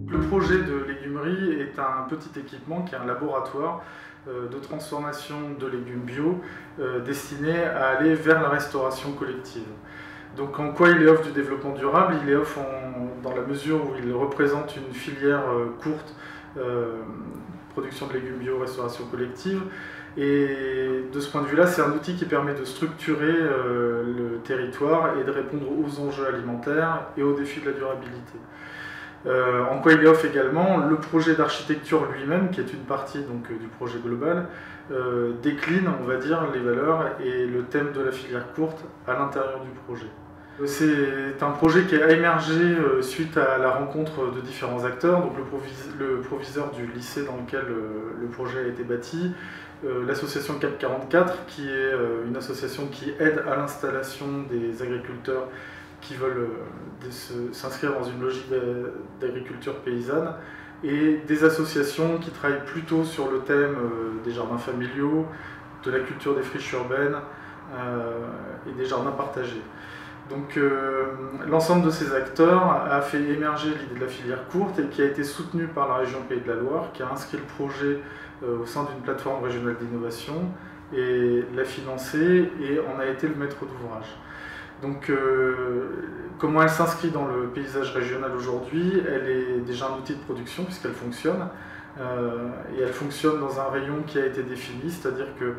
Le projet de légumerie est un petit équipement qui est un laboratoire de transformation de légumes bio destiné à aller vers la restauration collective. Donc en quoi il est offre du développement durable? Il est offre dans la mesure où il représente une filière courte, production de légumes bio, restauration collective. Et de ce point de vue-là, c'est un outil qui permet de structurer le territoire et de répondre aux enjeux alimentaires et aux défis de la durabilité. En quoi il est offre également, le projet d'architecture lui-même, qui est une partie donc, du projet global, décline, on va dire, les valeurs et le thème de la filière courte à l'intérieur du projet. C'est un projet qui a émergé suite à la rencontre de différents acteurs, donc le proviseur du lycée dans lequel le projet a été bâti, l'association CAP 44, qui est une association qui aide à l'installation des agriculteurs qui veulent s'inscrire dans une logique d'agriculture paysanne, et des associations qui travaillent plutôt sur le thème des jardins familiaux, de la culture des friches urbaines et des jardins partagés. Donc l'ensemble de ces acteurs a fait émerger l'idée de la filière courte et qui a été soutenue par la région Pays de la Loire, qui a inscrit le projet au sein d'une plateforme régionale d'innovation et l'a financé et en a été le maître d'ouvrage. Donc comment elle s'inscrit dans le paysage régional aujourd'hui? Elle est déjà un outil de production puisqu'elle fonctionne et elle fonctionne dans un rayon qui a été défini, c'est-à-dire que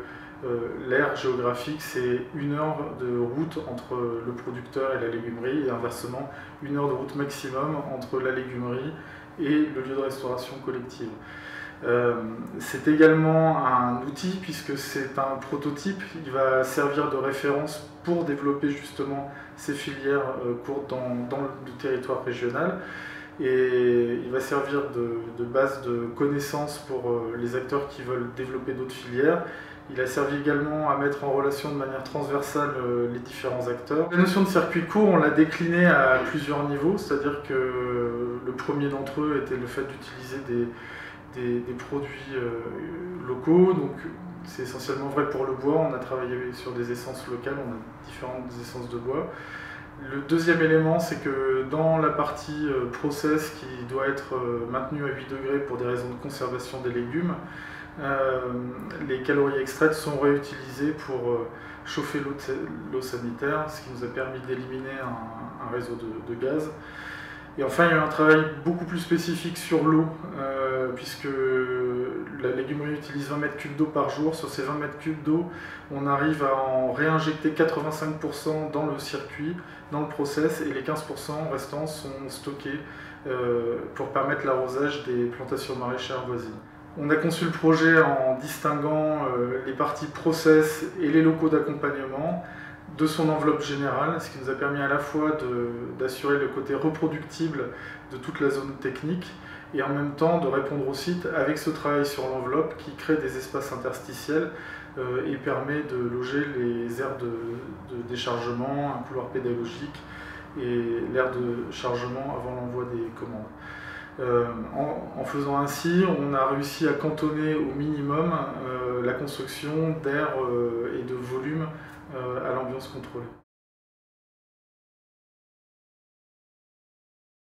l'aire géographique, c'est 1 heure de route entre le producteur et la légumerie, et inversement 1 heure de route maximum entre la légumerie et le lieu de restauration collective. C'est également un outil puisque c'est un prototype, il va servir de référence pour développer justement ces filières courtes dans le territoire régional, et il va servir de base de connaissances pour les acteurs qui veulent développer d'autres filières. Il a servi également à mettre en relation de manière transversale les différents acteurs. La notion de circuit court, on l'a déclinée à plusieurs niveaux, c'est-à-dire que le premier d'entre eux était le fait d'utiliser des produits locaux. Donc c'est essentiellement vrai pour le bois, on a travaillé sur des essences locales, on a différentes essences de bois. Le deuxième élément, c'est que dans la partie process qui doit être maintenue à 8 degrés pour des raisons de conservation des légumes, les calories extraites sont réutilisées pour chauffer l'eau sanitaire, ce qui nous a permis d'éliminer un réseau de gaz. Et enfin, il y a eu un travail beaucoup plus spécifique sur l'eau, puisque la légumerie utilise 20 mètres cubes d'eau par jour. Sur ces 20 mètres cubes d'eau, on arrive à en réinjecter 85% dans le circuit, dans le process, et les 15% restants sont stockés pour permettre l'arrosage des plantations maraîchères voisines. On a conçu le projet en distinguant les parties process et les locaux d'accompagnement de son enveloppe générale, ce qui nous a permis à la fois d'assurer le côté reproductible de toute la zone technique et en même temps de répondre au site avec ce travail sur l'enveloppe qui crée des espaces interstitiels et permet de loger les aires de déchargement, un couloir pédagogique et l'aire de chargement avant l'envoi des commandes. En faisant ainsi, on a réussi à cantonner au minimum la construction d'air et de volume à l'ambiance contrôlée.